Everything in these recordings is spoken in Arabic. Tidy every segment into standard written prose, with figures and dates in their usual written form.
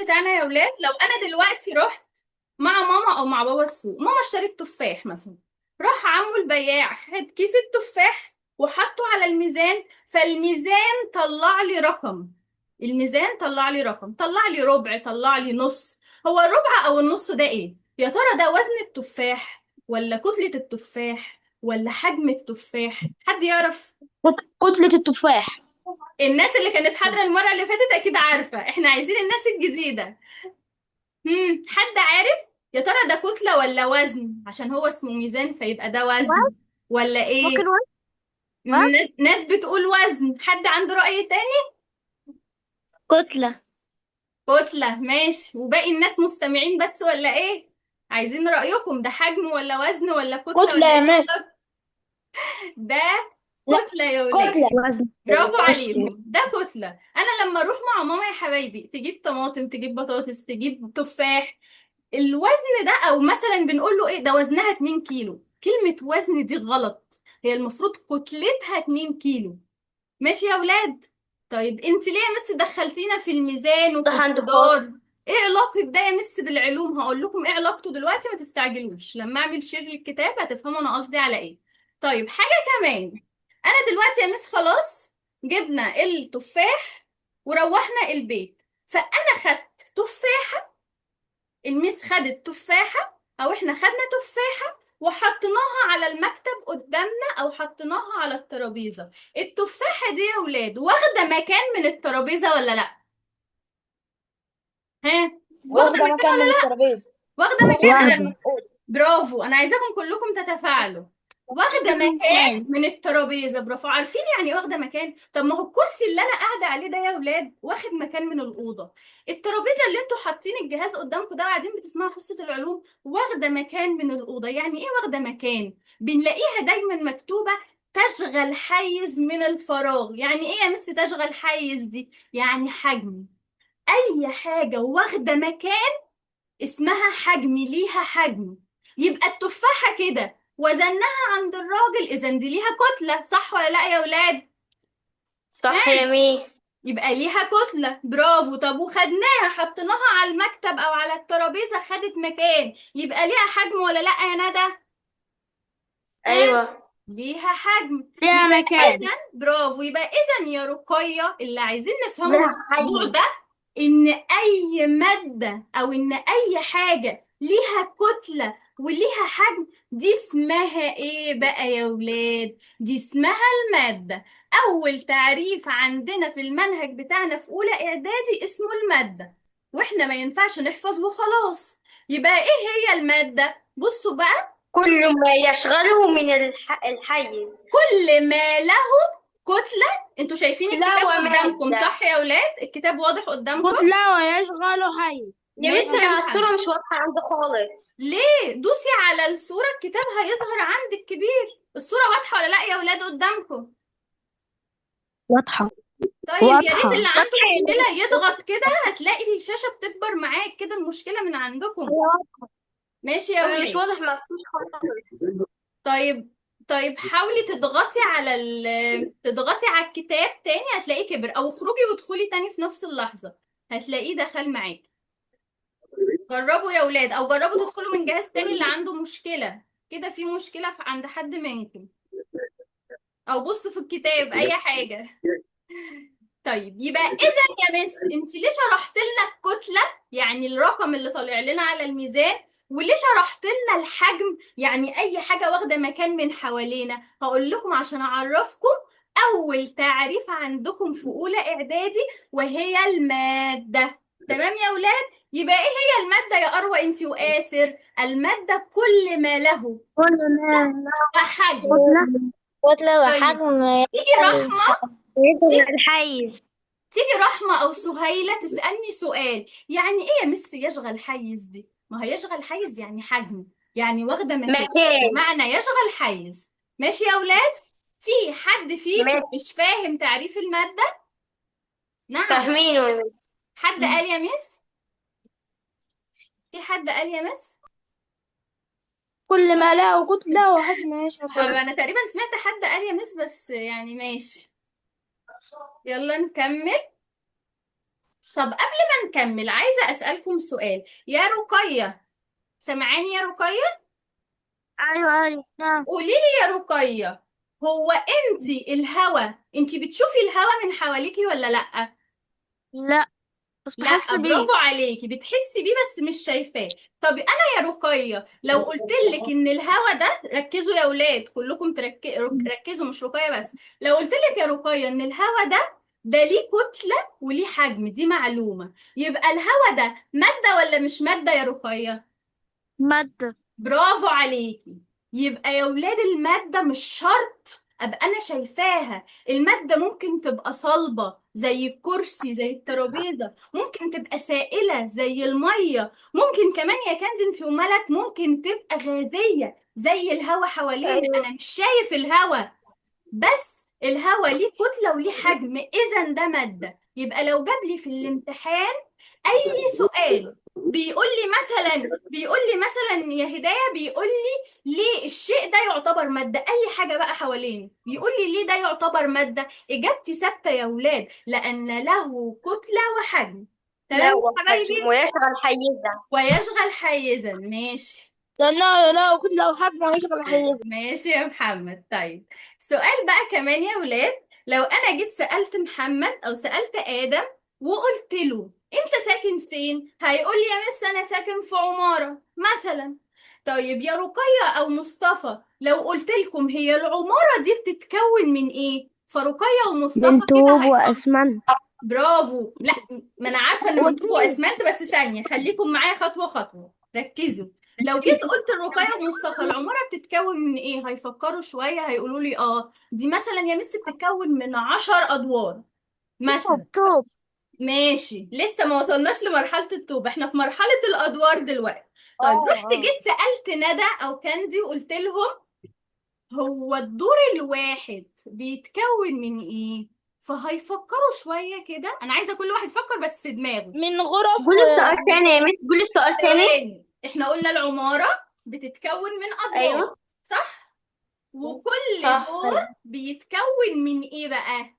بتاعنا يا ولاد، لو انا دلوقتي رحت مع ماما او مع بابا السوق، ماما اشترت تفاح مثلا، راح عمو البياع خد كيس التفاح وحطه على الميزان، فالميزان طلع لي رقم. الميزان طلع لي رقم، طلع لي ربع، طلع لي نص. هو الربع او النص ده ايه يا ترى؟ ده وزن التفاح ولا كتلة التفاح ولا حجم التفاح؟ حد يعرف؟ كتلة التفاح. الناس اللي كانت حاضرة المرة اللي فاتت اكيد عارفة، احنا عايزين الناس الجديدة. حد عارف؟ يا ترى ده كتلة ولا وزن؟ عشان هو اسمه ميزان فيبقى ده وزن وزن. ولا ممكن ايه؟ وزن. وزن. ناس بتقول وزن، حد عنده رأي تاني؟ كتلة. كتلة، ماشي. وباقي الناس مستمعين بس ولا ايه؟ عايزين رأيكم، ده حجم ولا وزن ولا كتلة كتلة ولا يا ايه مس. بالظبط؟ ده لا، كتلة يا ولاد. كتلة وزن. برافو ماشي. عليكم، ده كتلة. انا لما اروح مع ماما يا حبايبي تجيب طماطم، تجيب بطاطس، تجيب تفاح، الوزن ده، او مثلا بنقول له ايه ده، وزنها 2 كيلو. كلمة وزن دي غلط، هي المفروض كتلتها 2 كيلو. ماشي يا ولاد؟ طيب انت ليه يا مس دخلتينا في الميزان وفي صح عند خاطر. الخضار؟ ايه علاقة ده يا مس بالعلوم؟ هقول لكم ايه علاقته دلوقتي، ما تستعجلوش، لما اعمل شير للكتاب هتفهموا انا قصدي على ايه. طيب حاجة كمان، انا دلوقتي يا مس خلاص جبنا التفاح وروحنا البيت، فانا خدت تفاح، الميس خدت تفاحة او احنا خدنا تفاحة وحطيناها على المكتب قدامنا او حطيناها على الترابيزة. التفاحة دي يا ولاد واخدة مكان من الترابيزة ولا لا؟ ها؟ واخدة واخدة مكان مكان من ولا لا؟ الترابيزة. واخدة مكان. واخدة انا واخدة. المفقود. برافو، انا عايزاكم كلكم تتفاعلوا. واخده مكان مكان. من الترابيزه، برافو. عارفين يعني ايه واخده مكان؟ طب ما هو الكرسي اللي انا قاعده عليه ده يا ولاد واخد مكان من الاوضه. الترابيزه اللي انتوا حاطين الجهاز قدامكم ده وقاعدين بتسمعوا حصه العلوم واخده مكان من الاوضه. يعني ايه واخده مكان؟ بنلاقيها دايما مكتوبه تشغل حيز من الفراغ. يعني ايه يا مس تشغل حيز دي؟ يعني حجم. اي حاجه واخده مكان اسمها حجم، ليها حجم. يبقى التفاحة كده وزنها عند الراجل، اذا دي ليها كتلة، صح ولا لا يا ولاد؟ ها؟ صح يا ميس. يبقى ليها كتلة، برافو. طب وخدناها حطيناها على المكتب او على الترابيزة، خدت مكان، يبقى ليها حجم ولا لا يا ندى؟ ها؟ ايوه. ليها حجم. ليها يبقى مكان. اذا، برافو، يبقى اذا يا رقية اللي عايزين نفهمه من ليها الموضوع حيز. ده ان اي مادة او ان اي حاجة ليها كتلة وليها حجم، دي اسمها ايه بقى يا ولاد؟ دي اسمها المادة. اول تعريف عندنا في المنهج بتاعنا في اولى اعدادي اسمه المادة، واحنا ما ينفعش نحفظ وخلاص. يبقى ايه هي المادة؟ بصوا بقى، كل ما يشغله من الحيز. كل ما له كتلة. انتوا شايفين لا الكتاب قدامكم ومادة. صح يا ولاد؟ الكتاب واضح قدامكم؟ كتلة ويشغل حيز. يا ميس ماشي يا انا محمد. الصورة مش واضحة عندي خالص. ليه؟ دوسي على الصورة، الكتاب هيظهر عندك كبير. الصورة واضحة ولا لا يا ولاد قدامكم؟ واضحة. طيب يا ريت واضحة. اللي عنده واضحة يا مشكلة ميس. يضغط كده، هتلاقي الشاشة بتكبر معاك كده، المشكلة من عندكم. ماشي يا انا مش ولاد؟ واضح مفتوح خالص. طيب. طيب حاولي تضغطي على تضغطي على الكتاب تاني هتلاقيه كبر، او اخرجي وادخلي تاني في نفس اللحظة هتلاقيه دخل معاكي. جربوا يا ولاد، او جربوا تدخلوا من جهاز تاني اللي عنده مشكلة كده، في مشكلة عند حد منكم، او بصوا في الكتاب اي حاجة. طيب يبقى اذا يا مس انت ليه شرحت لنا الكتلة، يعني الرقم اللي طالع لنا على الميزان، وليه شرحت لنا الحجم يعني اي حاجة واخدة مكان من حوالينا؟ هقول لكم عشان اعرفكم اول تعريف عندكم في اولى اعدادي، وهي المادة. تمام يا ولاد؟ يبقى ايه هي المادة يا اروى انت وآسر؟ المادة كل ما له كل ما حجم. كتلة. كتلة طيب وحجم تيجي رحمة، يشغل الحيز. تيجي رحمة أو سهيلة تسألني سؤال، يعني إيه يا مس يشغل حيز دي؟ ما هي يشغل حيز يعني حجم، يعني واخدة مكان، مكان. بمعنى يشغل حيز. ماشي يا أولاد؟ في حد فيكم مكان. مش فاهم تعريف المادة؟ نعم. فاهمينه يا مس. حد قال يا مس؟ في حد قال يا مس؟ كل ما له كتلة وحجم يشغل طيب الحيز. أنا تقريبا سمعت حد قال يا مس، بس يعني ماشي. يلا نكمل. طب قبل ما نكمل عايزة أسألكم سؤال. يا رقية، سمعاني يا رقية؟ ايوه ايوه نعم. قولي لي يا رقية، هو انتي الهوا، انتي بتشوفي الهوا من حواليكي ولا لأ؟ لا، بس بحس لا، بيه. برافو عليكي، بتحسي بيه بس مش شايفاه. طب انا يا رقية لو قلت لك ان الهوا ده، ركزوا يا ولاد كلكم ركزوا مش رقية بس. لو قلت لك يا رقية ان الهوا ده ليه كتلة وليه حجم، دي معلومة، يبقى الهوا ده مادة ولا مش مادة يا رقية؟ مادة. برافو عليكي. يبقى يا ولاد المادة مش شرط ابقى انا شايفاها. المادة ممكن تبقى صلبة زي الكرسي زي الترابيزة، ممكن تبقى سائلة زي المية، ممكن كمان يا كنز انت وملك ممكن تبقى غازية زي الهوا حوالينا، ايوه. انا مش شايف الهوا، بس الهوا ليه كتلة وليه حجم، اذا ده مادة. يبقى لو جاب لي في الامتحان اي سؤال بيقول لي مثلا يا هداية، بيقول لي ليه الشيء ده يعتبر مادة، اي حاجة بقى حواليني بيقول لي ليه ده يعتبر مادة، اجابتي ثابتة يا ولاد، لان له كتلة وحجم. تمام لا يا حبايبي؟ ويشغل حيزة. ويشغل حيزا، ماشي. لأنه لا كنت لو حجم ويشغل حيز. ماشي يا محمد. طيب سؤال بقى كمان يا ولاد، لو انا جيت سألت محمد او سألت آدم وقلت له انت ساكن فين، هيقول لي يا مس انا ساكن في عمارة مثلا. طيب يا رقية او مصطفى لو قلت لكم هي العمارة دي بتتكون من ايه، فرقية ومصطفى من كده طوب هيفكروا. وأسمنت برافو. لا، ما انا عارفه ان من طوب وطين. واسمنت، بس ثانيه خليكم معايا خطوه خطوه ركزوا. لو جيت قلت الرقية ومصطفى العمارة بتتكون من ايه، هيفكروا شوية هيقولوا لي اه دي مثلا يا مس بتتكون من 10 ادوار طوب مثلا. طوب. ماشي، لسه ما وصلناش لمرحلة الطوب، احنا في مرحلة الادوار دلوقتي. طيب اه رحت اه. جيت سألت ندى او كاندي وقلت لهم هو الدور الواحد بيتكون من ايه، فهيفكروا شوية كده، انا عايزة كل واحد يفكر بس في دماغه. من غرف قولي السؤال تاني يا مس، قولي السؤال تاني. ثواني، احنا قلنا العمارة بتتكون من ادوار، ايوه صح؟ وكل صح. دور بيتكون من ايه بقى،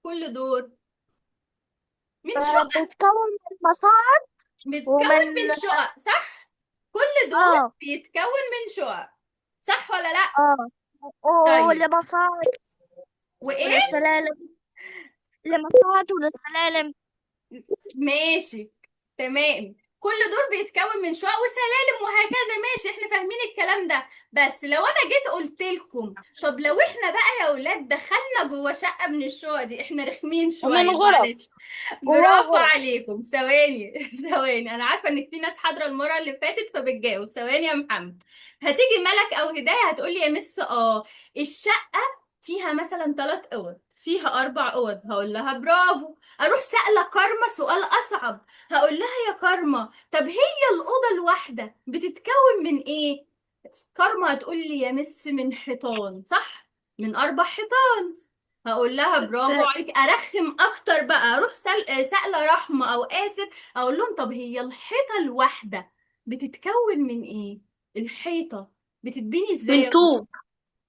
كل دور من شقق، بتكون من مصاعد بيتكون ومن من شقق، صح؟ كل دور اه بيتكون من شقق، صح ولا لا؟ اه طيب ولمصاعد وايه؟ وللسلالم. لمصاعد وللسلالم. ماشي، تمام، كل دور بيتكون من شقق وسلالم وهكذا، ماشي احنا فاهمين الكلام ده. بس لو انا جيت قلت لكم طب لو احنا بقى يا اولاد دخلنا جوه شقة من الشقق دي، احنا رخمين ومن شوية غرف. معلش. جواها برافو غرف. عليكم، ثواني ثواني، انا عارفة انك في ناس حاضرة المرة اللي فاتت فبتجاوب، ثواني يا محمد. هتيجي ملك او هداية هتقولي يا مس الشقة فيها مثلا 3 اوض، فيها 4 اوض، هقول لها برافو. اروح سائله كارما سؤال اصعب، هقول لها يا كارما طب هي الاوضه الواحده بتتكون من ايه، كارما هتقول لي يا مس من حيطان، صح، من 4 حيطان. هقول لها بس برافو عليك، ارخم اكتر بقى، اروح سائله رحمه او اسف، اقول لهم طب هي الحيطه الواحده بتتكون من ايه، الحيطه بتتبني ازاي من يا ولاد؟ طوب.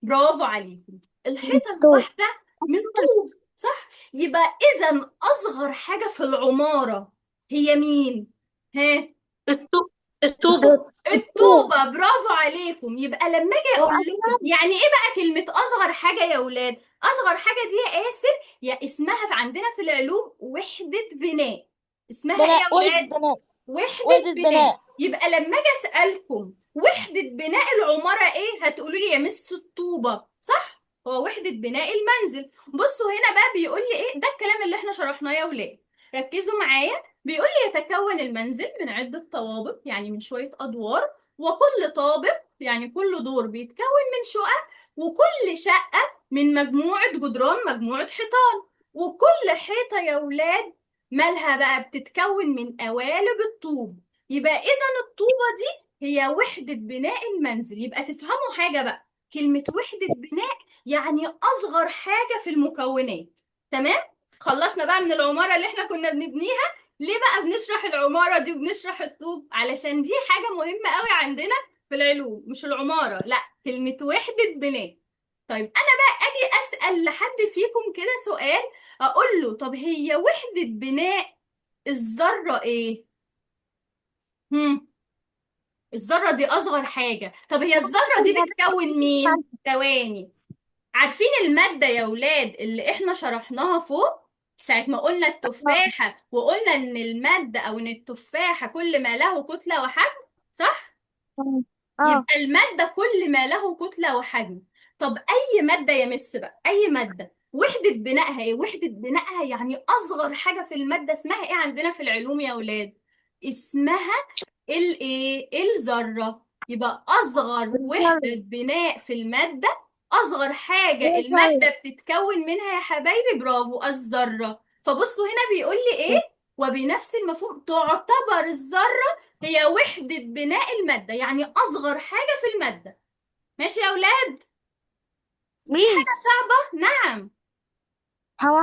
برافو عليكم، الحيطة طوب. الواحدة من طوب، صح؟ يبقى إذا أصغر حاجة في العمارة هي مين؟ ها؟ الطوب. الطوبة. الطوب. الطوبة، برافو عليكم. يبقى لما أجي أقول لكم وأسمنت. يعني إيه بقى كلمة أصغر حاجة يا ولاد؟ أصغر حاجة دي يا آسر، يا اسمها في عندنا في العلوم وحدة بناء. اسمها إيه بناء. يا وحدة ولاد؟ بناء. وحدة وحدة بناء. بناء. يبقى لما اجي اسالكم وحدة بناء العمارة ايه، هتقولوا لي يا مس الطوبة، صح؟ هو وحدة بناء المنزل. بصوا هنا بقى بيقول لي ايه، ده الكلام اللي احنا شرحناه يا ولاد، ركزوا معايا. بيقول لي يتكون المنزل من عدة طوابق، يعني من شوية ادوار، وكل طابق يعني كل دور بيتكون من شقق، وكل شقة من مجموعة جدران، مجموعة حيطان، وكل حيطة يا ولاد مالها بقى بتتكون من قوالب الطوب. يبقى اذا الطوبة دي هي وحدة بناء المنزل. يبقى تفهموا حاجة بقى، كلمة وحدة بناء يعني أصغر حاجة في المكونات. تمام؟ خلصنا بقى من العمارة اللي احنا كنا بنبنيها. ليه بقى بنشرح العمارة دي وبنشرح الطوب؟ علشان دي حاجة مهمة قوي عندنا في العلوم، مش العمارة، لا، كلمة وحدة بناء. طيب أنا بقى أجي أسأل لحد فيكم كده سؤال، أقول له طب هي وحدة بناء الذرة ايه؟ هم. الذرة دي اصغر حاجة. طب هي الذرة دي بتكون مين؟ ثواني. عارفين المادة يا ولاد اللي احنا شرحناها فوق ساعة ما قلنا التفاحة، وقلنا ان المادة او ان التفاحة كل ما له كتلة وحجم، صح؟ اه يبقى المادة كل ما له كتلة وحجم. طب أي مادة يا مس بقى، أي مادة وحدة بنائها إيه؟ وحدة بنائها يعني أصغر حاجة في المادة اسمها إيه عندنا في العلوم يا ولاد؟ اسمها الإيه؟ الذرة. يبقى أصغر وحدة الذرة. بناء في المادة، أصغر حاجة ايه طيب. المادة بتتكون منها يا حبايبي، برافو، الذرة. فبصوا هنا بيقول لي إيه؟ وبنفس المفهوم تعتبر الذرة هي وحدة بناء المادة، يعني أصغر حاجة في المادة. ماشي يا أولاد؟ في حاجة ميس، صعبة؟ نعم. هو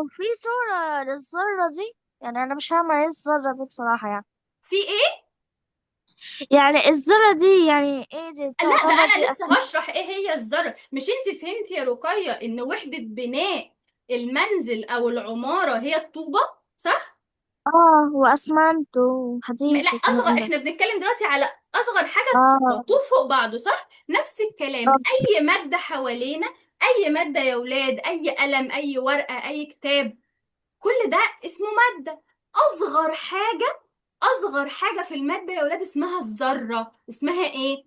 في صورة للذرة دي؟ يعني أنا مش فاهمة ايه الذرة دي بصراحة يعني. في إيه؟ يعني الذرة دي يعني ايه دي؟ لا، ده تعتبر أنا دي لسه أسماء؟ هشرح إيه هي الذرة. مش أنت فهمتي يا رقية إن وحدة بناء المنزل أو العمارة هي الطوبة؟ صح؟ اه، وأسمنت لا، وحديد أصغر، والكلام ده. إحنا بنتكلم دلوقتي على أصغر حاجة الطوبة، اه طوب فوق بعضه، صح؟ نفس الكلام، اه أي مادة حوالينا، أي مادة يا ولاد، أي قلم، أي ورقة، أي كتاب، كل ده اسمه مادة. أصغر حاجة، أصغر حاجة في المادة يا ولاد اسمها الذرة. اسمها إيه؟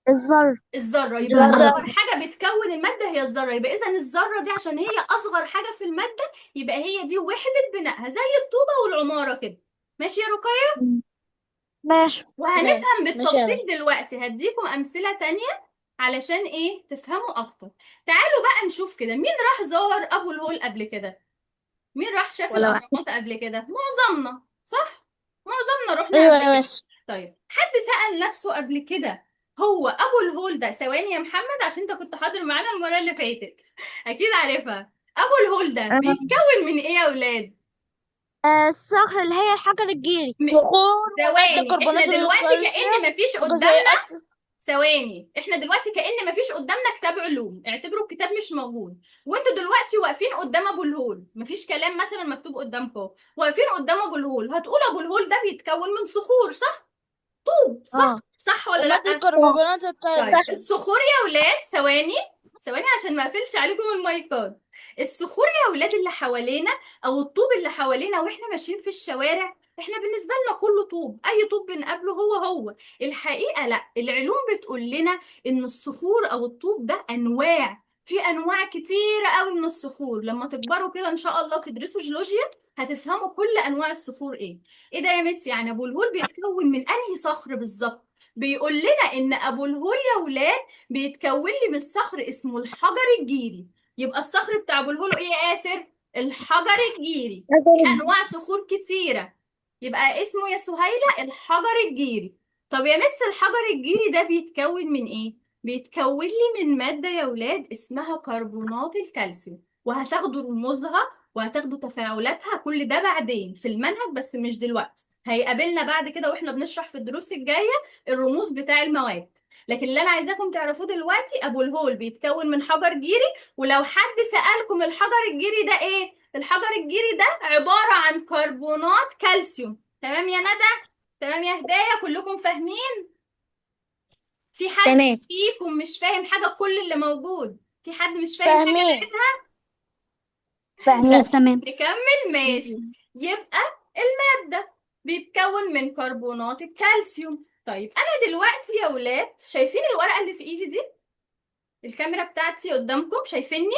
الذرة. الذرة. يبقى أصغر الذرة. حاجة بتكون المادة هي الذرة. يبقى إذا الذرة دي عشان هي أصغر حاجة في المادة، يبقى هي دي وحدة بنائها زي الطوبة والعمارة كده. ماشي يا رقية؟ ماشي. تمام. وهنفهم ماشي يا بالتفصيل مس. دلوقتي، هديكم أمثلة تانية علشان إيه تفهموا أكتر. تعالوا بقى نشوف كده، مين راح زار أبو الهول قبل كده؟ مين راح شاف ولا واحد. الأهرامات قبل كده؟ معظمنا، صح؟ معظمنا رحنا ايوه قبل يا كده. مس. طيب حد سأل نفسه قبل كده هو أبو الهول ده، ثواني يا محمد عشان أنت كنت حاضر معانا المرة اللي فاتت أكيد عارفها. أبو الهول ده بيتكون من إيه يا أولاد؟ الصخر اللي هي الحجر الجيري، م... صخور ومادة ثواني، إحنا كربونات دلوقتي الكالسيوم كأن مفيش قدامنا، وجزيئات. ثواني، احنا دلوقتي كأن مفيش قدامنا كتاب علوم، اعتبروا الكتاب مش موجود، وانتوا دلوقتي واقفين قدام ابو الهول، مفيش كلام مثلا مكتوب قدامكم، واقفين قدام ابو الهول، هتقول ابو الهول ده بيتكون من صخور، صح؟ طوب، اه، صح؟ صح ولا ومادة لا؟ كربونات طيب الكالسيوم. الصخور يا ولاد، ثواني، ثواني عشان ما اقفلش عليكم المايكات. الصخور يا ولاد اللي حوالينا، او الطوب اللي حوالينا واحنا ماشيين في الشوارع، احنا بالنسبه لنا كله طوب، اي طوب بنقابله هو هو. الحقيقه لا، العلوم بتقول لنا ان الصخور او الطوب ده انواع، في انواع كتيره قوي من الصخور. لما تكبروا كده ان شاء الله تدرسوا جيولوجيا هتفهموا كل انواع الصخور ايه. ايه ده يا مس؟ يعني ابو الهول بيتكون من انهي صخر بالظبط؟ بيقول لنا ان ابو الهول يا ولاد بيتكون لي من الصخر اسمه الحجر الجيري. يبقى الصخر بتاع ابو الهول ايه يا آسر؟ الحجر الجيري. في انواع صخور كتيرة، يبقى اسمه يا سهيلة الحجر الجيري. طب يا مس الحجر الجيري ده بيتكون من ايه؟ بيتكون لي من مادة يا ولاد اسمها كربونات الكالسيوم، وهتاخدوا رموزها وهتاخدوا تفاعلاتها، كل ده بعدين في المنهج بس مش دلوقتي، هيقابلنا بعد كده واحنا بنشرح في الدروس الجاية الرموز بتاع المواد. لكن اللي انا عايزاكم تعرفوه دلوقتي ابو الهول بيتكون من حجر جيري. ولو حد سألكم الحجر الجيري ده ايه، الحجر الجيري ده عبارة عن كربونات كالسيوم. تمام يا ندى؟ تمام يا هدايا؟ كلكم فاهمين؟ في حد تمام. فيكم مش فاهم حاجة؟ كل اللي موجود في حد مش فاهم حاجة فاهمين. نعيدها؟ فاهمين. تمام. نكمل ماشي. يبقى المادة بيتكون من كربونات الكالسيوم. طيب انا دلوقتي يا ولاد شايفين الورقة اللي في ايدي دي؟ الكاميرا بتاعتي قدامكم، شايفيني؟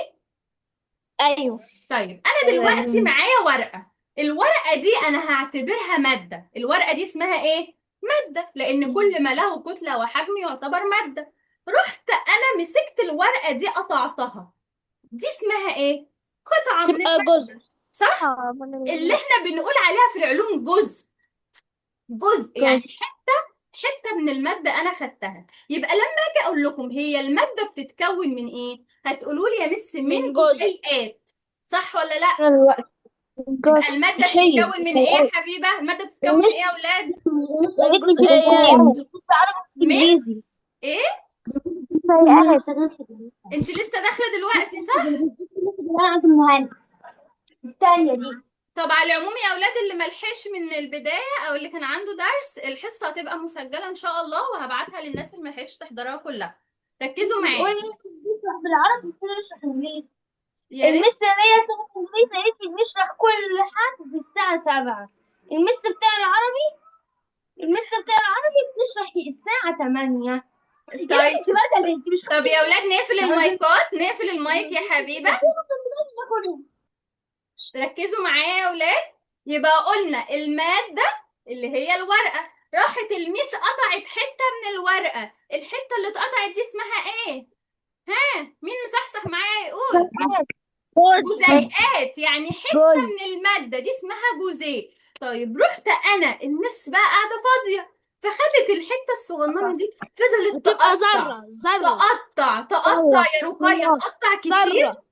ايوه. طيب انا ايوه يا دلوقتي مس. معايا ورقة، الورقة دي انا هعتبرها مادة. الورقة دي اسمها ايه؟ مادة، لان كل ما له كتلة وحجم يعتبر مادة. رحت انا مسكت الورقة دي قطعتها، دي اسمها ايه؟ قطعة من تبقى جزء. المادة، صح؟ اللي احنا بنقول عليها في العلوم جزء. جزء يعني جزء. حتة من المادة أنا خدتها. يبقى لما أجي أقول لكم هي المادة بتتكون من إيه؟ هتقولوا لي يا مس من من جزء. جزيئات، صح ولا لأ؟ الوقت. يبقى جزء. المادة مش هي بتتكون من إيه يا حبيبة؟ المادة بتتكون من إيه يا أولاد؟ من انجليزي. إيه؟ سيئة بتدرس أنت لسه داخلة دلوقتي، صح؟ المهندس الثانية دي. طب على العموم يا اولاد، اللي ملحقش من البدايه او اللي كان عنده درس، الحصه هتبقى مسجله ان شاء الله، وهبعتها للناس اللي ملحقتش تحضرها كلها. ركزوا معايا بتقولي بيشرح بالعربي بس أنا اشرح انجليزي. يا ريت. المس اللي هي بتاعت الانجليزي قالت لي بنشرح كل حد الساعة 7. المس بتاع العربي المس بتاع العربي بتشرح الساعة 8. يا بنتي طيب. انت بارده ليه؟ انت مش طب يا اولاد نقفل خدتي المايكات، نقفل المايك يا حبيبه. ركزوا معايا يا اولاد. يبقى قلنا الماده اللي هي الورقه، راحت الميس قطعت حته من الورقه، الحته اللي اتقطعت دي اسمها ايه؟ ها، مين مصحصح معايا يقول؟ جزيئات، يعني حته جزء. من الماده دي اسمها جزيء. طيب رحت انا المس بقى قاعده فاضيه، فخدت الحته الصغننه دي، فضلت بتبقى تقطع ذرة تقطع يا رقية، تقطع كتير. ذرة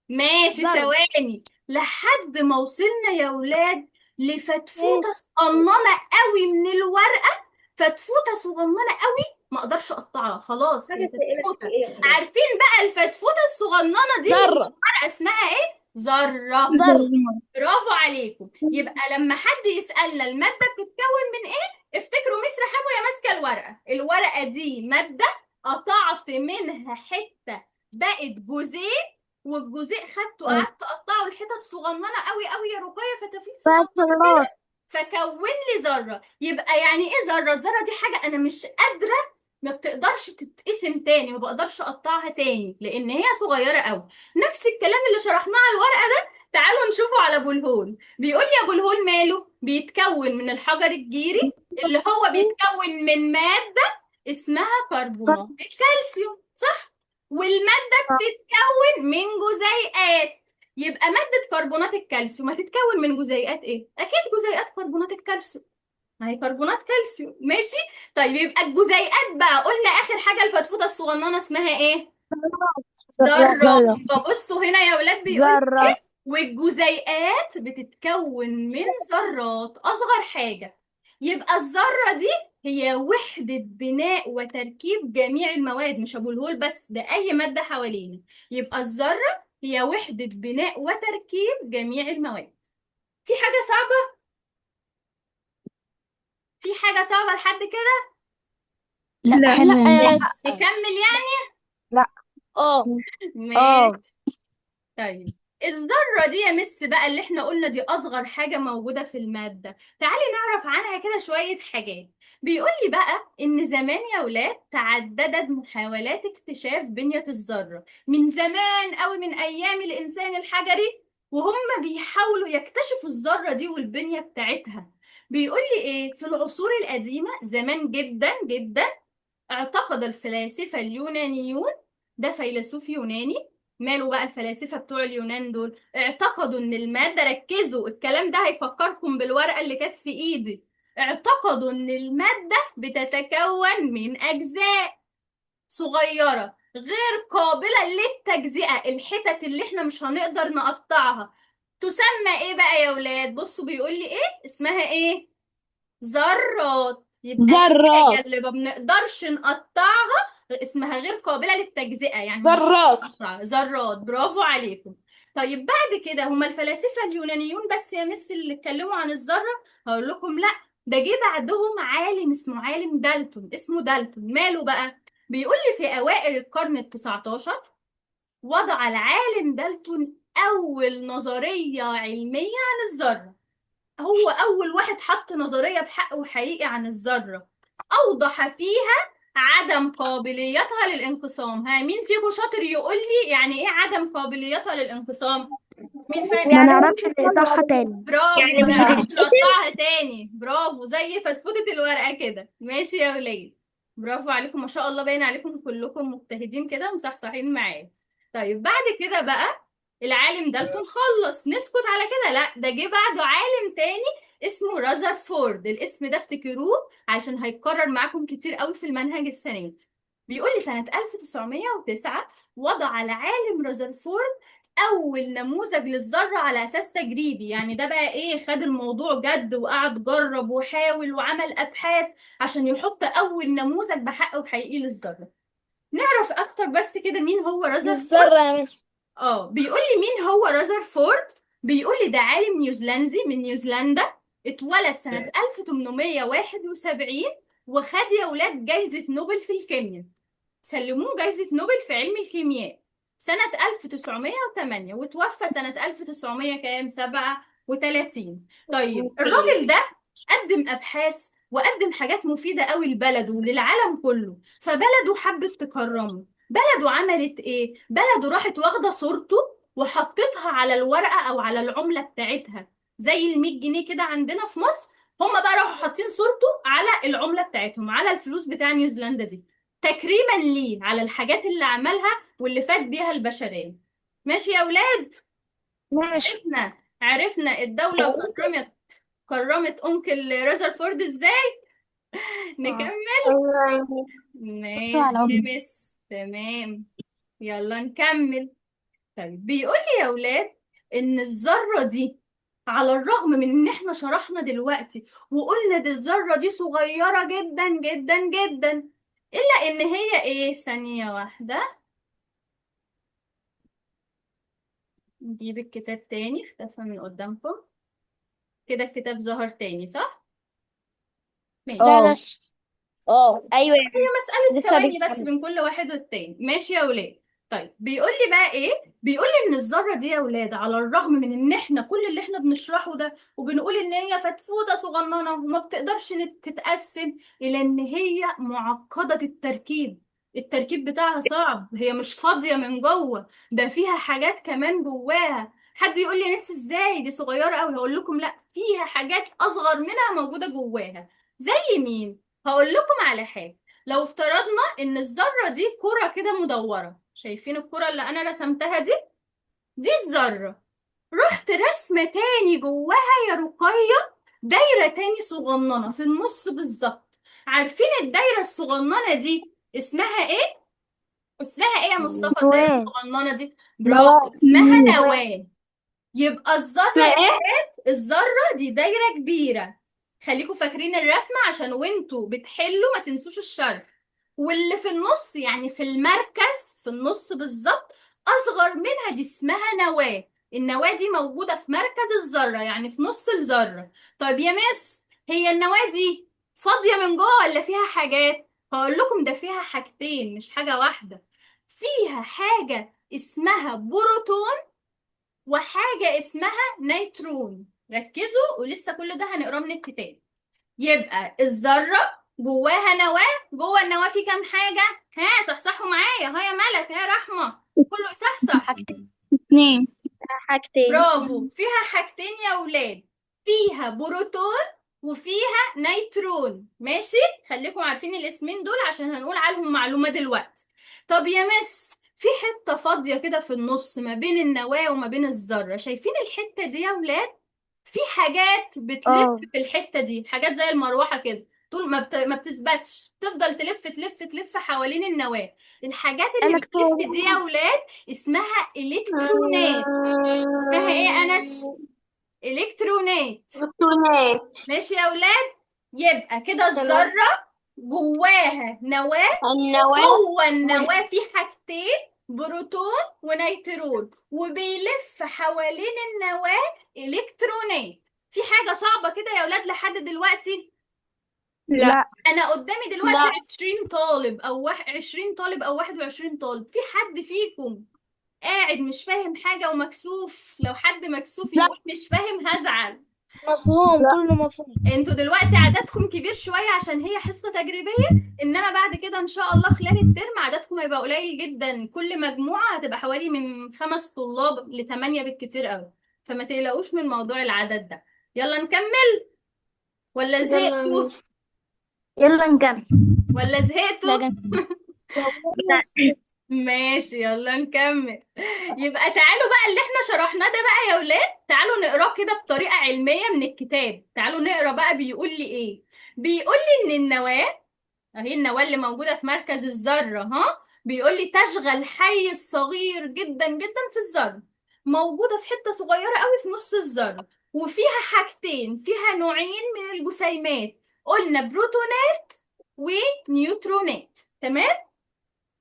ماشي ذرة. ثواني، لحد ما وصلنا يا ولاد لفتفوته صغننه قوي من الورقه. فتفوته صغننه قوي ما اقدرش اقطعها، خلاص هي فتفوته. عارفين بقى الفتفوته الصغننه دي اللي ذرة الورقه اسمها ايه؟ ذره. ذرة. برافو عليكم. يبقى لما حد يسالنا الماده بتتكون من ايه، افتكروا ميس رحاب وهي ماسكه الورقه، الورقه دي ماده قطعت منها حته بقت جزيء، والجزيء خدته قعدت اقطعه لحتت صغننه قوي قوي يا رقيه، فتافيت صغننه كده، فكون لي ذره. يبقى يعني ايه ذره؟ الذره دي حاجه انا مش قادره، ما بتقدرش تتقسم تاني، ما بقدرش اقطعها تاني لان هي صغيره قوي. نفس الكلام اللي شرحناه على الورقه ده، تعالوا نشوفه على ابو الهول. بيقول لي ابو الهول ماله؟ بيتكون من الحجر الجيري، اللي هو بيتكون من ماده اسمها كربونات الكالسيوم، صح؟ والماده بتتكون من جزيئات. يبقى مادة كربونات الكالسيوم هتتكون من جزيئات ايه؟ اكيد جزيئات كربونات الكالسيوم، ما هي كربونات كالسيوم، ماشي؟ طيب يبقى الجزيئات بقى، قلنا اخر حاجة الفتفوتة الصغننة اسمها ايه؟ ذرات. يبقى بصوا هنا يا ولاد بيقول ذرة. ايه؟ والجزيئات بتتكون من ذرات، اصغر حاجة. يبقى الذرة دي هي وحدة بناء وتركيب جميع المواد، مش ابو الهول بس، ده اي مادة حوالينا. يبقى الذرة هي وحدة بناء وتركيب جميع المواد. في حاجة صعبة؟ في حاجة صعبة لحد كده؟ لا حلو يا مس. نكمل يعني؟ لا. اه ماشي. طيب الذرة دي يا مس بقى اللي احنا قلنا دي أصغر حاجة موجودة في المادة، تعالي نعرف عنها كده شوية حاجات. بيقول لي بقى إن زمان يا ولاد تعددت محاولات اكتشاف بنية الذرة، من زمان أوي، من أيام الإنسان الحجري، وهم بيحاولوا يكتشفوا الذرة دي والبنية بتاعتها. بيقول لي إيه؟ في العصور القديمة زمان جدا جدا، اعتقد الفلاسفة اليونانيون، ده فيلسوف يوناني، ماله بقى الفلاسفة بتوع اليونان دول؟ اعتقدوا ان المادة، ركزوا الكلام ده هيفكركم بالورقة اللي كانت في ايدي، اعتقدوا ان المادة بتتكون من اجزاء صغيرة غير قابلة للتجزئة، الحتت اللي احنا مش هنقدر نقطعها تسمى ايه بقى يا ولاد؟ بصوا بيقول لي ايه اسمها، ايه؟ ذرات. يبقى الحاجة ذرات. اللي ما بنقدرش نقطعها اسمها غير قابلة للتجزئة، يعني ما نقدرش ذرات. نقطعها. ذرات، برافو عليكم. طيب بعد كده هما الفلاسفة اليونانيون بس يا مس اللي اتكلموا عن الذرة؟ هقول لكم لا، ده جه بعدهم عالم اسمه عالم دالتون، اسمه دالتون، ماله بقى؟ بيقول لي في أوائل القرن ال19 وضع العالم دالتون أول نظرية علمية عن الذرة. هو أول واحد حط نظرية بحق وحقيقي عن الذرة، أوضح فيها عدم قابليتها للانقسام. ها، مين فيكم شاطر يقول لي يعني إيه عدم قابليتها للانقسام؟ مين فاهم؟ ما نعرفش نقطعها تاني. برافو، يعني ما مش نعرفش هتتكسر. نقطعها تاني، برافو، زي فتفوتة الورقة كده، ماشي يا ولاد. برافو عليكم ما شاء الله، باين عليكم كلكم مجتهدين كده ومصحصحين معايا. طيب بعد كده بقى العالم دالتون خلص، نسكت على كده؟ لا، ده جه بعده عالم تاني اسمه رازرفورد، الاسم ده افتكروه عشان هيتكرر معاكم كتير قوي في المنهج السنة دي. بيقول لي سنة 1909 وضع العالم رازرفورد اول نموذج للذره على اساس تجريبي، يعني ده بقى ايه، خد الموضوع جد وقعد جرب وحاول وعمل ابحاث عشان يحط اول نموذج بحق وحقيقي للذره. نعرف اكتر بس كده مين هو رازرفورد؟ الذرة يا مس. اه بيقول لي مين هو رازرفورد. بيقول لي ده عالم نيوزيلندي من نيوزيلندا، اتولد سنة 1871 وخد يا ولاد جايزة نوبل في الكيمياء. سلموه جايزة نوبل في علم الكيمياء سنة 1908 وتوفى سنة 1900 كام 37. طيب الراجل ده قدم أبحاث وقدم حاجات مفيدة قوي لبلده وللعالم كله، فبلده حبت تكرمه. بلده عملت ايه؟ بلده راحت واخدة صورته وحطتها على الورقة أو على العملة بتاعتها، زي ال100 جنيه كده عندنا في مصر. هما بقى راحوا حاطين صورته على العملة بتاعتهم، على الفلوس بتاع نيوزيلندا دي، تكريما ليه على الحاجات اللي عملها واللي فات بيها البشرية. ماشي يا ولاد؟ ماشي. عرفنا الدولة كرمت أنكل رذرفورد ازاي؟ نكمل. أيوة. ماشي يا مس، تمام. يلا نكمل. طيب بيقول لي يا ولاد ان الذرة دي، على الرغم من ان احنا شرحنا دلوقتي وقلنا دي الذرة دي صغيرة جدا جدا جدا، الا ان هي ايه، ثانية واحدة نجيب الكتاب تاني، اختفى من قدامكم. كده الكتاب ظهر تاني صح؟ ماشي. لا ايوه هي مسألة لسه ثواني بس بنكمل. بين كل واحد والتاني. ماشي يا ولاد؟ طيب بيقول لي بقى ايه؟ بيقول لي ان الذرة دي يا ولاد على الرغم من ان احنا كل اللي احنا بنشرحه ده وبنقول ان هي فتفوتة صغننة وما بتقدرش تتقسم، الى ان هي معقدة التركيب. التركيب بتاعها صعب، هي مش فاضية من جوه، ده فيها حاجات كمان جواها. حد يقول لي ناس ازاي دي صغيرة قوي؟ هقول لكم لا، فيها حاجات اصغر منها موجودة جواها. زي مين؟ هقول لكم على حاجة. لو افترضنا ان الذرة دي كرة كده مدورة، شايفين الكرة اللي انا رسمتها دي؟ دي الذرة. رحت رسمة تاني جواها يا رقية دايرة تاني صغننة في النص بالظبط. عارفين الدايرة الصغننة دي اسمها ايه؟ اسمها ايه يا مصطفى الدايرة نواه. الصغننة دي؟ برافو، نواه. اسمها نواة. يبقى الذرة اسمها يا ايه؟ ولاد، الذرة دي دايرة كبيرة. خليكم فاكرين الرسمة عشان وانتوا بتحلوا ما تنسوش الشرح. واللي في النص يعني في المركز في النص بالظبط أصغر منها دي اسمها نواة. النواة دي موجودة في مركز الذرة يعني في نص الذرة. طيب يا مس، هي النواة دي فاضية من جوه ولا فيها حاجات؟ هقول لكم ده فيها حاجتين مش حاجة واحدة. فيها حاجة اسمها بروتون وحاجة اسمها نيترون. ركزوا ولسه كل ده هنقراه من الكتاب. يبقى الذرة جواها نواة، جوه النواة في كام حاجة؟ ها صحصحوا معايا، ها يا ملك، ها يا رحمة، كله يصحصح. حاجتين. اتنين. حاجتين. برافو، فيها حاجتين يا ولاد، فيها بروتون وفيها نيترون. ماشي، خليكم عارفين الاسمين دول عشان هنقول عليهم معلومة دلوقتي. طب يا مس، في حتة فاضية كده في النص ما بين النواة وما بين الذرة، شايفين الحتة دي يا ولاد؟ في حاجات بتلف اه في الحتة دي، حاجات زي المروحة كده، طول ما بتثبتش، تفضل تلف تلف تلف حوالين النواة. الحاجات اللي بتلف دي يا الكترون. ولاد اسمها الكترونات. اسمها ايه يا انس؟ الكترونات. بطونات. ماشي يا اولاد؟ يبقى كده تمام. الذره جواها نواه، النواة. جوه وال... النواه في حاجتين، بروتون ونيترون، وبيلف حوالين النواه الكترونات. في حاجه صعبه كده يا اولاد لحد دلوقتي؟ لا. انا قدامي دلوقتي لا. 20 طالب او 20 طالب او 21 طالب، في حد فيكم قاعد مش فاهم حاجة ومكسوف؟ لو حد مكسوف لا يقول مش فاهم هزعل. مفهوم، كله مفهوم. انتوا دلوقتي عددكم كبير شوية عشان هي حصة تجريبية، انما بعد كده ان شاء الله خلال الترم عددكم هيبقى قليل جدا، كل مجموعة هتبقى حوالي من 5 طلاب ل8 بالكتير قوي، فما تقلقوش من موضوع العدد ده. يلا نكمل ولا يلا يا زهقتوا؟ مس. يلا نكمل. ولا لا زهقتوا؟ جنب. ماشي يلا نكمل. يبقى تعالوا بقى اللي احنا شرحناه ده بقى يا ولاد، تعالوا نقراه كده بطريقة علمية من الكتاب. تعالوا نقرا بقى بيقول لي ايه. بيقول لي ان النواة، اهي النواة اللي موجودة في مركز الذرة، ها، بيقول لي تشغل حيز صغير جدا جدا في الذرة، موجودة في حتة صغيرة قوي في نص الذرة، وفيها حاجتين، فيها نوعين من الجسيمات، قلنا بروتونات ونيوترونات. تمام؟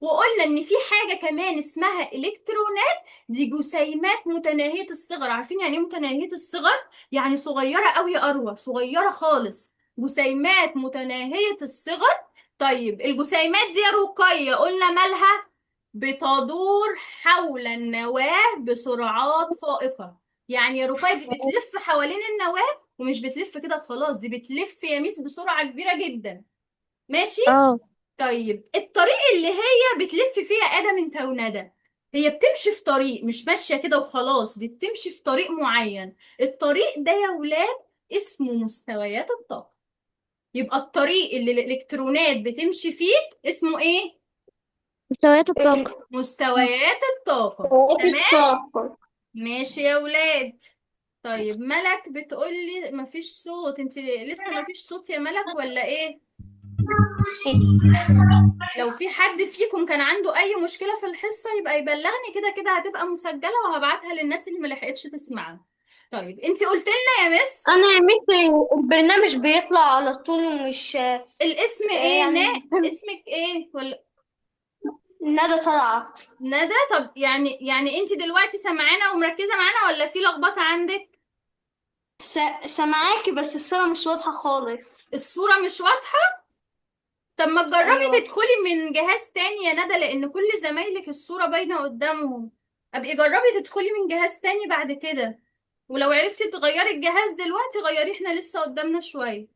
وقلنا ان في حاجة كمان اسمها الكترونات، دي جسيمات متناهية الصغر. عارفين يعني ايه متناهية الصغر؟ يعني صغيرة قوي يا اروى، صغيرة خالص، جسيمات متناهية الصغر. طيب الجسيمات دي يا رقية قلنا مالها؟ بتدور حول النواة بسرعات فائقة. يعني يا رقية دي بتلف حوالين النواة، ومش بتلف كده خلاص، دي بتلف يا ميس بسرعة كبيرة جدا. ماشي. اه. طيب الطريق اللي هي بتلف فيها آدم انت وندى، هي بتمشي في طريق، مش ماشية كده وخلاص، دي بتمشي في طريق معين. الطريق ده يا ولاد اسمه مستويات الطاقة. يبقى الطريق اللي الإلكترونات بتمشي فيه اسمه ايه؟ مستويات الطاقة. مستويات الطاقة. ثلاثة تمام. طاقة. ماشي يا ولاد. طيب ملك بتقولي مفيش صوت، انت لسه مفيش صوت يا ملك ولا ايه؟ لو في حد فيكم كان عنده اي مشكلة في الحصة يبقى يبلغني، كده كده هتبقى مسجلة وهبعتها للناس اللي ملحقتش تسمعها. طيب انتي قلت لنا يا مس أنا مثل البرنامج بيطلع على طول ومش الاسم ايه؟ يعني اسمك ايه ولا؟ ندى طلعت. ندى. طب يعني انتي دلوقتي سامعانا ومركزة معانا ولا في لخبطة عندك؟ سامعاكي بس الصورة مش واضحة خالص. الصورة مش واضحة؟ طب ما تجربي أيوة. تدخلي من جهاز تاني يا ندى، لان كل زمايلك الصورة باينة قدامهم. ابقي جربي تدخلي من جهاز تاني بعد كده، ولو عرفتي تغيري الجهاز دلوقتي غيري، احنا لسه قدامنا شوية.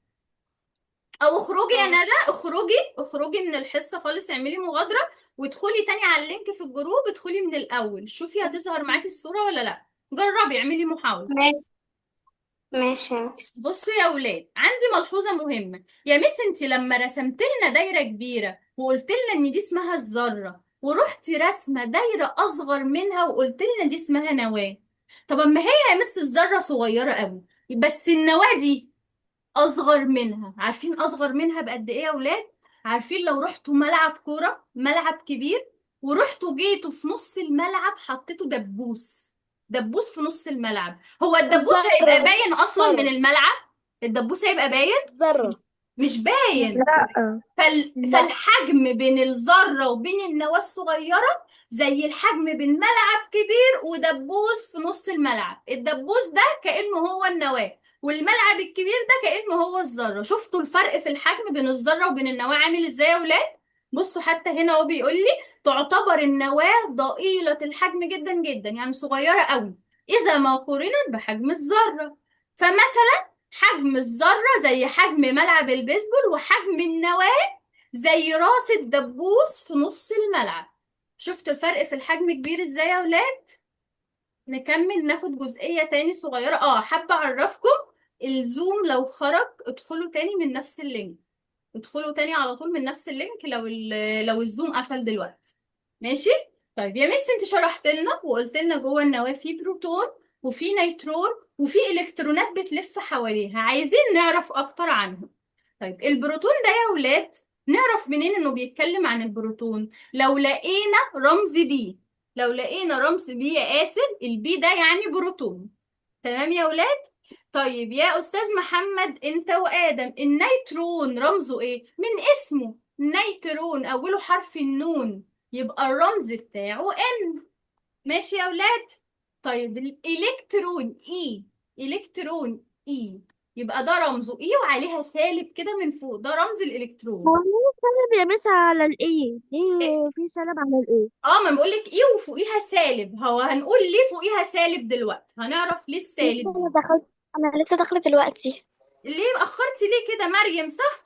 او اخرجي يا ندى، ماشي. اخرجي من الحصة خالص، اعملي مغادرة وادخلي تاني على اللينك في الجروب. ادخلي من الاول شوفي هتظهر معاكي الصورة ولا لا. جربي اعملي محاولة. ماشي. ماشي يا مس. بصوا يا ولاد، عندي ملحوظة مهمة يا مس. انت لما رسمت لنا دايرة كبيرة وقلت لنا ان دي اسمها الذرة، ورحتي رسمة دايرة اصغر منها وقلت لنا دي اسمها نواة. طب اما هي يا مس الذرة صغيرة قوي، بس النواة دي اصغر منها. عارفين اصغر منها بقد ايه يا ولاد؟ عارفين لو رحتوا ملعب كورة، ملعب كبير، ورحتوا جيتوا في نص الملعب حطيتوا دبوس، دبوس في نص الملعب، هو الدبوس هيبقى الذرة. باين اصلا من الذرة. الملعب؟ الدبوس هيبقى باين؟ الذرة. مش باين. لا. لا. فالحجم بين الذرة وبين النواة الصغيرة زي الحجم بين ملعب كبير ودبوس في نص الملعب. الدبوس ده كأنه هو النواة، والملعب الكبير ده كأنه هو الذرة. شفتوا الفرق في الحجم بين الذرة وبين النواة عامل ازاي يا ولاد؟ بصوا حتى هنا هو بيقول لي تعتبر النواة ضئيلة الحجم جدا جدا، يعني صغيرة قوي إذا ما قورنت بحجم الذرة. فمثلا حجم الذرة زي حجم ملعب البيسبول، وحجم النواة زي راس الدبوس في نص الملعب. شفتوا الفرق في الحجم كبير ازاي يا ولاد؟ نكمل ناخد جزئية تاني صغيرة. حابة اعرفكم الزوم لو خرج ادخلوا تاني من نفس اللينك، ادخلوا تاني على طول من نفس اللينك لو لو الزوم قفل دلوقتي. ماشي. طيب يا ميس انت شرحت لنا وقلت لنا جوه النواة في بروتون وفي نيترون وفي الكترونات بتلف حواليها، عايزين نعرف اكتر عنهم. طيب البروتون ده يا ولاد نعرف منين انه بيتكلم عن البروتون؟ لو لقينا رمز بي، لو لقينا رمز بي يا آسف، البي ده يعني بروتون. تمام يا ولاد. طيب يا أستاذ محمد أنت وآدم، النيترون رمزه إيه؟ من اسمه نيترون أوله حرف النون، يبقى الرمز بتاعه N. ماشي يا ولاد. طيب الإلكترون إي، إلكترون إي، يبقى ده رمزه إي وعليها سالب كده من فوق، ده رمز هو الإلكترون. ليه سالب يا مس على الايه؟ إيه؟ ليه في سالب على الايه؟ ما بقولك إي وفوقيها سالب، هو هنقول ليه فوقيها سالب دلوقتي، هنعرف ليه السالب انا دي. دخلت انا لسه داخله دلوقتي. ليه أخرتي ليه كده مريم؟ صح؟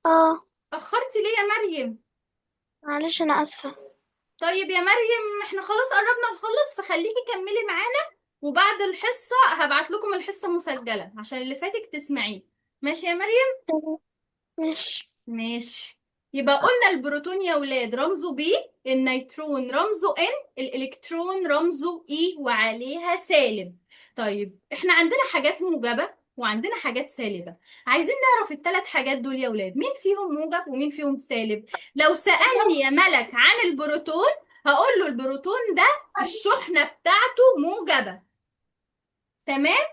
اه. أخرتي ليه يا مريم؟ معلش انا اسفه. طيب يا مريم احنا خلاص قربنا نخلص، فخليكي كملي معانا، وبعد الحصة هبعت لكم الحصة مسجلة عشان اللي فاتك تسمعيه. ماشي يا مريم؟ تمام. ماشي. ماشي. يبقى قلنا البروتون يا ولاد رمزه بي، النيترون رمزه ان، الالكترون رمزه اي وعليها سالب. طيب احنا عندنا حاجات موجبة وعندنا حاجات سالبة، عايزين نعرف الثلاث حاجات دول يا ولاد مين فيهم موجب ومين فيهم سالب. لو سألني يا ملك عن البروتون هقول له البروتون ده الشحنة بتاعته موجبة. تمام.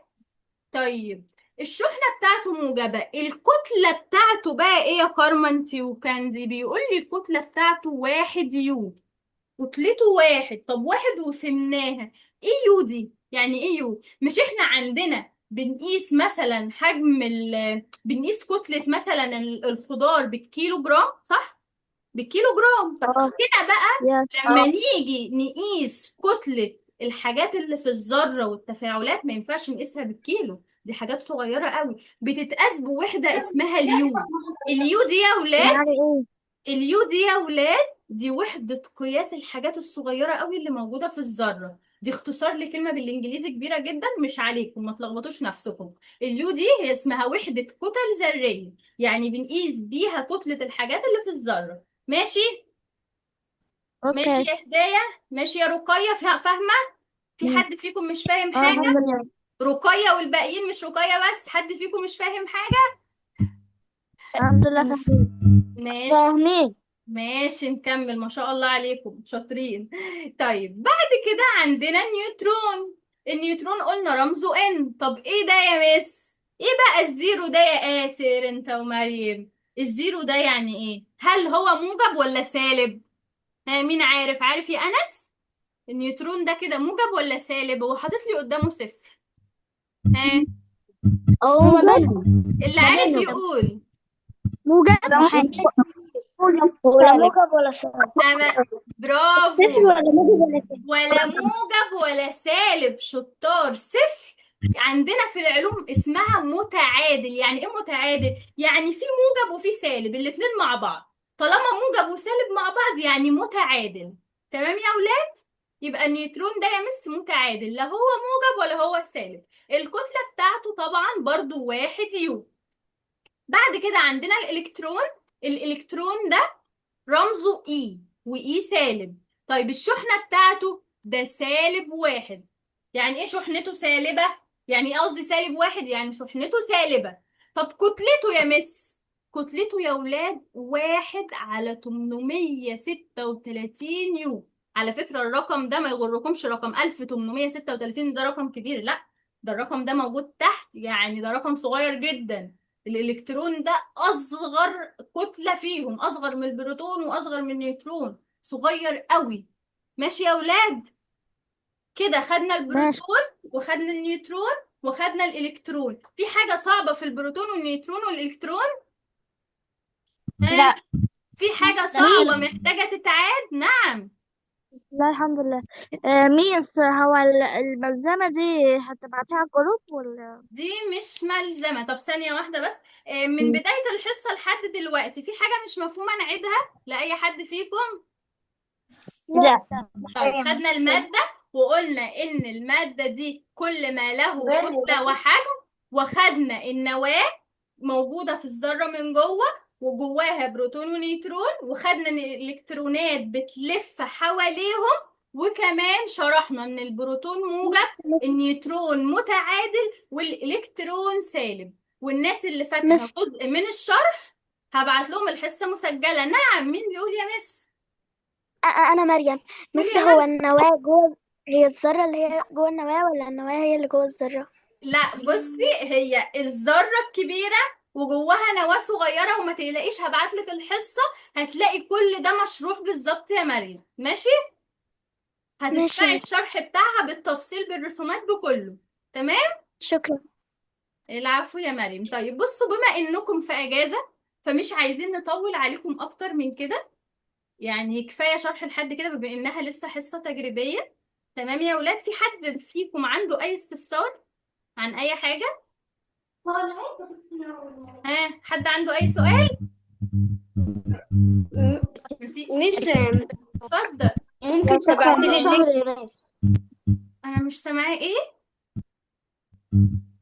طيب الشحنة بتاعته موجبة، الكتلة بتاعته بقى ايه يا كارمنتي وكاندي؟ بيقول لي الكتلة بتاعته 1 يو، كتلته 1. طب 1 وفهمناها، ايه يو دي؟ يعني ايه يو؟ مش احنا عندنا بنقيس مثلا بنقيس كتلة مثلا الخضار بالكيلو جرام، صح؟ بالكيلو جرام. اه هنا بقى يس لما نيجي نقيس كتلة الحاجات اللي في الذرة والتفاعلات، ما ينفعش نقيسها بالكيلو، دي حاجات صغيرة قوي، بتتقاس بوحدة اسمها اليو. اليو دي يا ولاد، يعني ايه؟ اليو دي يا ولاد دي وحدة قياس الحاجات الصغيرة قوي اللي موجودة في الذرة. دي اختصار لكلمة بالانجليزي كبيرة جدا، مش عليكم ما تلخبطوش نفسكم. اليو دي هي اسمها وحدة كتل ذرية، يعني بنقيس بيها كتلة الحاجات اللي في الذرة. ماشي؟ ماشي اوكي. يا هداية؟ ماشي يا رقية؟ فاهمة؟ في حد فيكم مش فاهم اه الحمد حاجة؟ لله. رقية والباقيين مش رقية بس، حد فيكم مش فاهم حاجة؟ الحمد لله فاهمين. ماشي. فاهمين. ماشي نكمل، ما شاء الله عليكم شاطرين. طيب بعد كده عندنا النيوترون. النيوترون قلنا رمزه ان. طب ايه ده يا مس؟ ايه بقى الزيرو ده يا آسر انت ومريم؟ الزيرو ده يعني ايه؟ هل هو موجب ولا سالب؟ ها مين عارف؟ عارف يا أنس؟ النيوترون ده كده موجب ولا سالب؟ هو حاطط لي قدامه صفر. ها هو ماله؟ اللي ما عارف بينه يقول. موجب وحاجة. ولا موجب ولا سالب؟ أما صفر برافو. ولا موجب ولا ولا سالب؟ موجب ولا سالب، شطار. صفر عندنا في العلوم اسمها متعادل. يعني ايه متعادل؟ يعني في موجب وفي سالب الاتنين مع بعض. طالما موجب وسالب مع بعض يعني متعادل. تمام يا اولاد؟ يبقى النيوترون ده يا مس متعادل، لا هو موجب ولا هو سالب. الكتلة بتاعته طبعا برضو 1 يو. بعد كده عندنا الالكترون. الالكترون ده رمزه اي، واي سالب. طيب الشحنة بتاعته ده -1. يعني ايه شحنته سالبة؟ يعني ايه قصدي -1؟ يعني شحنته سالبة. طب كتلته يا مس؟ كتلته يا ولاد 1/836 يو. على فكرة الرقم ده ما يغركمش، رقم 1836 ده رقم كبير، لا، ده الرقم ده موجود تحت، يعني ده رقم صغير جدا. الإلكترون ده أصغر كتلة فيهم، أصغر من البروتون وأصغر من النيوترون، صغير قوي. ماشي يا ولاد؟ كده خدنا ماشي. البروتون وخدنا النيوترون وخدنا الإلكترون. في حاجة صعبة في البروتون والنيوترون والإلكترون؟ ها؟ لا. في حاجة صعبة مين؟ محتاجة تتعاد؟ نعم. لا الحمد لله. ميس هو الملزمة دي هتبعتيها على الجروب ولا؟ دي مش ملزمة. طب ثانية واحدة بس. من بداية الحصة لحد دلوقتي في حاجة مش مفهومة نعيدها لأي حد فيكم؟ لا. طيب خدنا المادة وقلنا إن المادة دي كل ما له كتلة وحجم، وخدنا النواة موجودة في الذرة من جوه وجواها بروتون ونيوترون، وخدنا إن الإلكترونات بتلف حواليهم، وكمان شرحنا إن البروتون موجب، النيوترون متعادل، والإلكترون سالب. والناس اللي فاتها مس جزء من الشرح هبعت لهم الحصة مسجلة. نعم، مين بيقول يا مس؟ أنا مريم. قولي مس يا هو مريم. النواة جوه، هي الذرة اللي هي جوه النواة ولا النواة هي اللي جوه الذرة؟ لا بصي، هي الذرة الكبيرة وجواها نواة صغيرة، وما تقلقيش هبعتلك الحصة هتلاقي كل ده مشروح بالظبط يا مريم. ماشي؟ ماشي هتسمعي مس. الشرح بتاعها بالتفصيل بالرسومات بكله. تمام؟ شكرا. العفو يا مريم. طيب بصوا، بما انكم في اجازة فمش عايزين نطول عليكم اكتر من كده، يعني كفاية شرح لحد كده بما انها لسه حصة تجريبية. تمام يا ولاد؟ في حد فيكم عنده اي استفسار عن اي حاجة؟ ها، حد عنده اي سؤال؟ مفي. مش اتفضل. ممكن شكرا تبعتي لي شهر اللينك؟ يا مس. انا مش سامعاه ايه.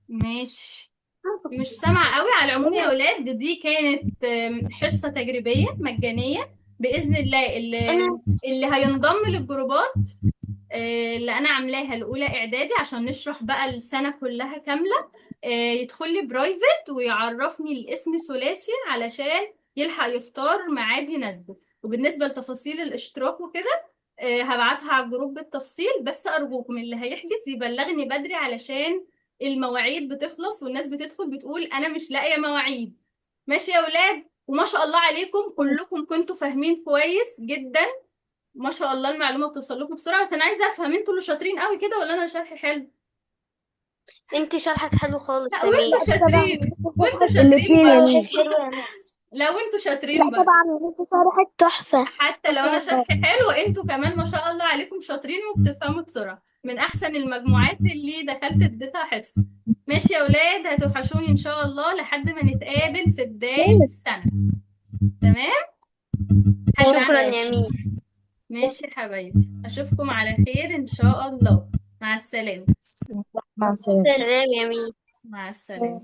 ماشي. مش سامعه قوي. على العموم يا اولاد دي كانت حصه تجريبيه مجانيه باذن الله. اللي هينضم للجروبات اللي انا عاملاها لاولى اعدادي عشان نشرح بقى السنه كلها كامله، يدخل لي برايفت ويعرفني الاسم ثلاثي علشان يلحق يختار ميعاد يناسبه. وبالنسبه لتفاصيل الاشتراك وكده هبعتها على الجروب بالتفصيل، بس ارجوكم اللي هيحجز يبلغني بدري علشان المواعيد بتخلص والناس بتدخل بتقول انا مش لاقيه مواعيد. ماشي يا ولاد، وما شاء الله عليكم كلكم كنتوا فاهمين كويس جدا. ما شاء الله المعلومه بتوصل لكم بسرعه، بس انا عايزه افهم انتوا اللي شاطرين قوي كده ولا انا شرحي حلو؟ انت شرحك حلو خالص لا يا وانتوا ميس. شاطرين، وانتوا شاطرين الاتنين يا بقى. ميس. شرحك حلو يا ميس. لو انتوا لا شاطرين بقى، طبعا يا ميس شرحك تحفة. حتى لو انا شرحي حلو انتوا كمان ما شاء الله عليكم شاطرين وبتفهموا بسرعة، من احسن المجموعات اللي دخلت اديتها حصة. ماشي يا ولاد، هتوحشوني ان شاء الله لحد ما نتقابل في بداية السنة. تمام. حد شكرا عنده؟ يا ميس. ماشي يا حبايبي، اشوفكم على خير ان شاء الله. مع السلامة. مع السلامة. سلام يا ميس. مع السلامة.